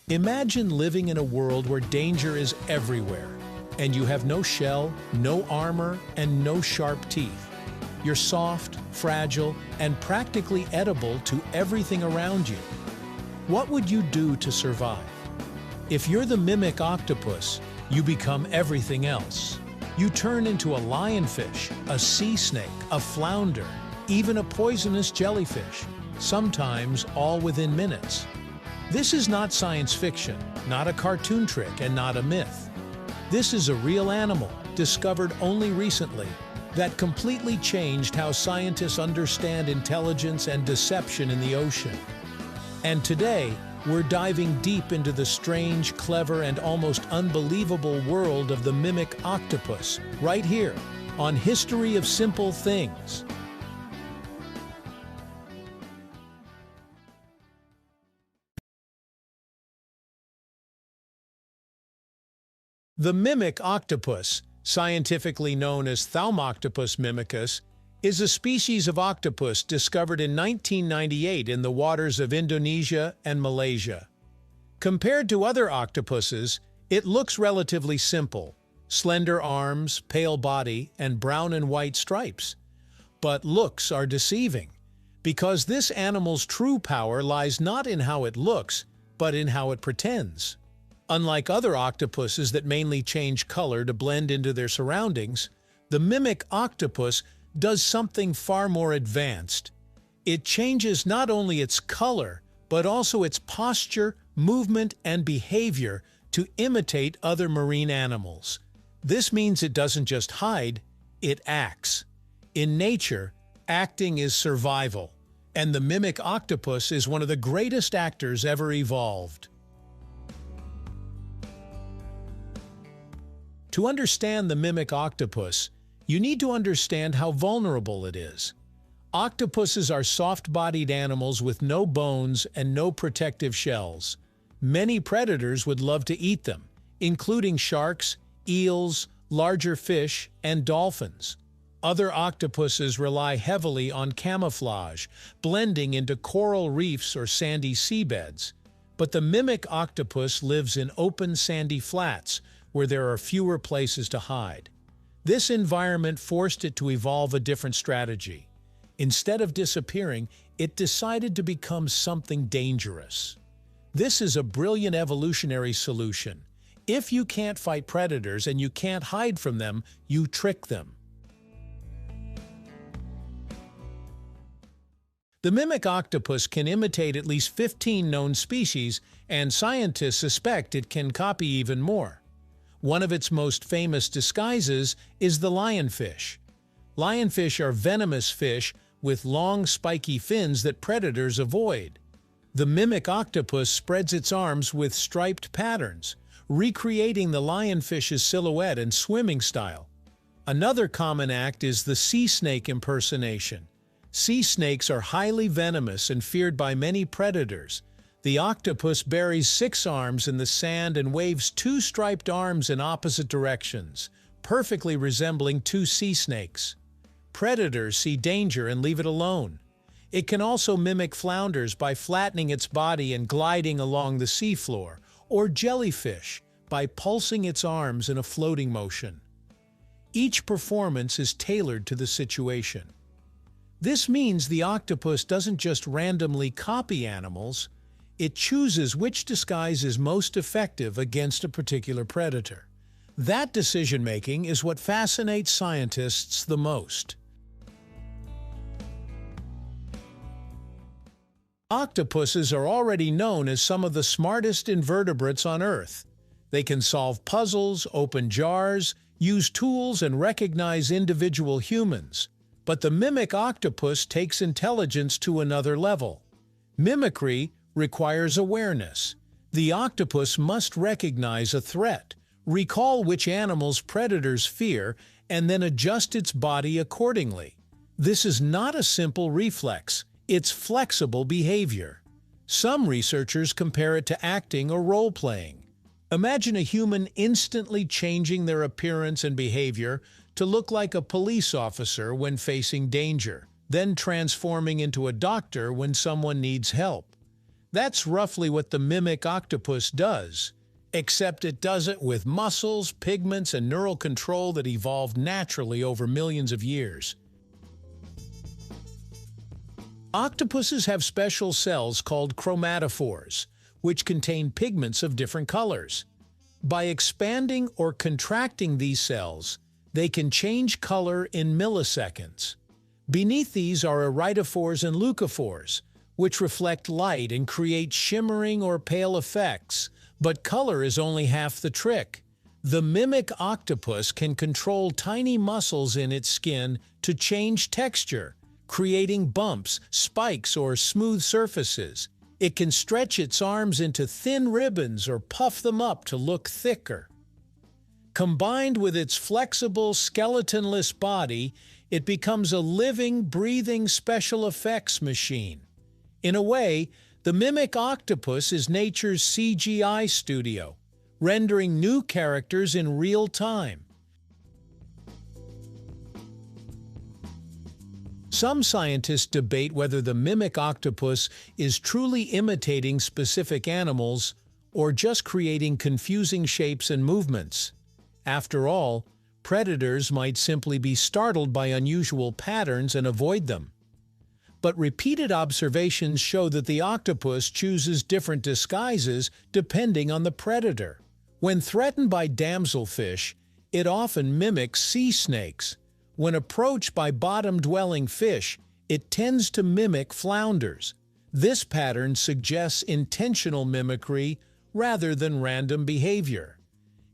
Imagine living in a world where danger is everywhere, and you have no shell, no armor, and no sharp teeth. You're soft, fragile, and practically edible to everything around you. What would you do to survive? If you're the mimic octopus, you become everything else. You turn into a lionfish, a sea snake, a flounder, even a poisonous jellyfish, sometimes all within minutes. This is not science fiction, not a cartoon trick, and not a myth. This is a real animal, discovered only recently, that completely changed how scientists understand intelligence and deception in the ocean. And today, we're diving deep into the strange, clever, and almost unbelievable world of the mimic octopus, right here on History of Simple Things. The mimic octopus, scientifically known as Thaumoctopus mimicus, is a species of octopus discovered in 1998 in the waters of Indonesia and Malaysia. Compared to other octopuses, it looks relatively simple: slender arms, pale body, and brown and white stripes. But looks are deceiving, because this animal's true power lies not in how it looks, but in how it pretends. Unlike other octopuses that mainly change color to blend into their surroundings, the mimic octopus does something far more advanced. It changes not only its color, but also its posture, movement, and behavior to imitate other marine animals. This means it doesn't just hide, it acts. In nature, acting is survival, and the mimic octopus is one of the greatest actors ever evolved. To understand the mimic octopus, you need to understand how vulnerable it is. Octopuses are soft-bodied animals with no bones and no protective shells. Many predators would love to eat them, including sharks, eels, larger fish, and dolphins. Other octopuses rely heavily on camouflage, blending into coral reefs or sandy seabeds. But the mimic octopus lives in open sandy flats, where there are fewer places to hide. This environment forced it to evolve a different strategy. Instead of disappearing, it decided to become something dangerous. This is a brilliant evolutionary solution. If you can't fight predators and you can't hide from them, you trick them. The mimic octopus can imitate at least 15 known species, and scientists suspect it can copy even more. One of its most famous disguises is the lionfish. Lionfish are venomous fish with long, spiky fins that predators avoid. The mimic octopus spreads its arms with striped patterns, recreating the lionfish's silhouette and swimming style. Another common act is the sea snake impersonation. Sea snakes are highly venomous and feared by many predators. The octopus buries 6 arms in the sand and waves 2 striped arms in opposite directions, perfectly resembling 2 sea snakes. Predators see danger and leave it alone. It can also mimic flounders by flattening its body and gliding along the seafloor, or jellyfish by pulsing its arms in a floating motion. Each performance is tailored to the situation. This means the octopus doesn't just randomly copy animals, it chooses which disguise is most effective against a particular predator. That decision-making is what fascinates scientists the most. Octopuses are already known as some of the smartest invertebrates on Earth. They can solve puzzles, open jars, use tools, and recognize individual humans. But the mimic octopus takes intelligence to another level. Mimicry requires awareness. The octopus must recognize a threat, recall which animals predators fear, and then adjust its body accordingly. This is not a simple reflex, it's flexible behavior. Some researchers compare it to acting or role-playing. Imagine a human instantly changing their appearance and behavior to look like a police officer when facing danger, then transforming into a doctor when someone needs help. That's roughly what the mimic octopus does, except it does it with muscles, pigments, and neural control that evolved naturally over millions of years. Octopuses have special cells called chromatophores, which contain pigments of different colors. By expanding or contracting these cells, they can change color in milliseconds. Beneath these are iridophores and leucophores, which reflect light and create shimmering or pale effects. But color is only half the trick. The mimic octopus can control tiny muscles in its skin to change texture, creating bumps, spikes, or smooth surfaces. It can stretch its arms into thin ribbons or puff them up to look thicker. Combined with its flexible, skeletonless body, it becomes a living, breathing special effects machine. In a way, the mimic octopus is nature's CGI studio, rendering new characters in real time. Some scientists debate whether the mimic octopus is truly imitating specific animals or just creating confusing shapes and movements. After all, predators might simply be startled by unusual patterns and avoid them. But repeated observations show that the octopus chooses different disguises depending on the predator. When threatened by damselfish, it often mimics sea snakes. When approached by bottom-dwelling fish, it tends to mimic flounders. This pattern suggests intentional mimicry rather than random behavior.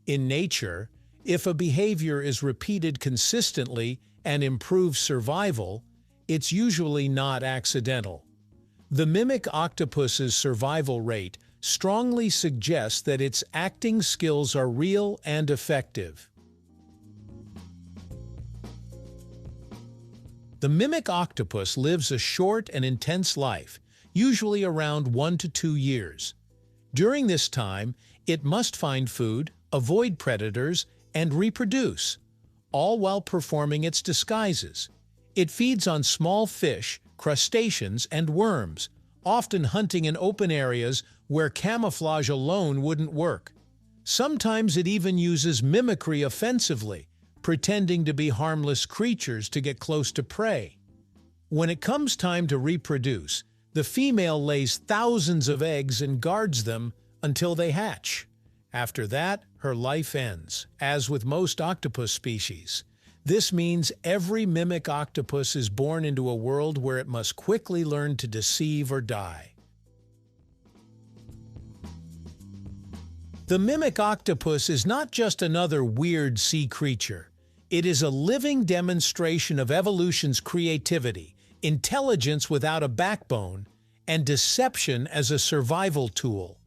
In nature, if a behavior is repeated consistently and improves survival, it's usually not accidental. The mimic octopus's survival rate strongly suggests that its acting skills are real and effective. The mimic octopus lives a short and intense life, usually around 1 to 2 years. During this time, it must find food, avoid predators, and reproduce, all while performing its disguises. It feeds on small fish, crustaceans, and worms, often hunting in open areas where camouflage alone wouldn't work. Sometimes it even uses mimicry offensively, pretending to be harmless creatures to get close to prey. When it comes time to reproduce, the female lays thousands of eggs and guards them until they hatch. After that, her life ends, as with most octopus species. This means every mimic octopus is born into a world where it must quickly learn to deceive or die. The mimic octopus is not just another weird sea creature. It is a living demonstration of evolution's creativity, intelligence without a backbone, and deception as a survival tool.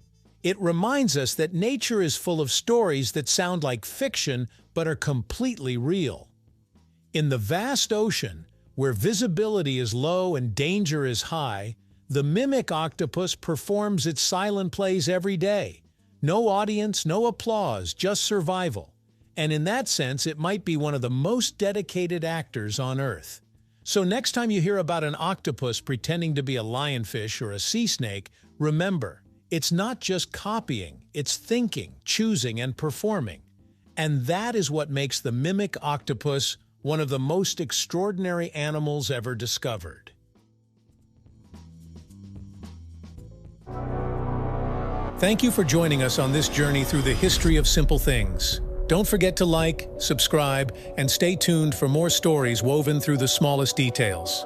It reminds us that nature is full of stories that sound like fiction but are completely real. In the vast ocean, where visibility is low and danger is high, the mimic octopus performs its silent plays every day. No audience, no applause, just survival. And in that sense, it might be one of the most dedicated actors on Earth. So next time you hear about an octopus pretending to be a lionfish or a sea snake, remember, it's not just copying, it's thinking, choosing, and performing. And that is what makes the mimic octopus one of the most extraordinary animals ever discovered. Thank you for joining us on this journey through the history of simple things. Don't forget to like, subscribe, and stay tuned for more stories woven through the smallest details.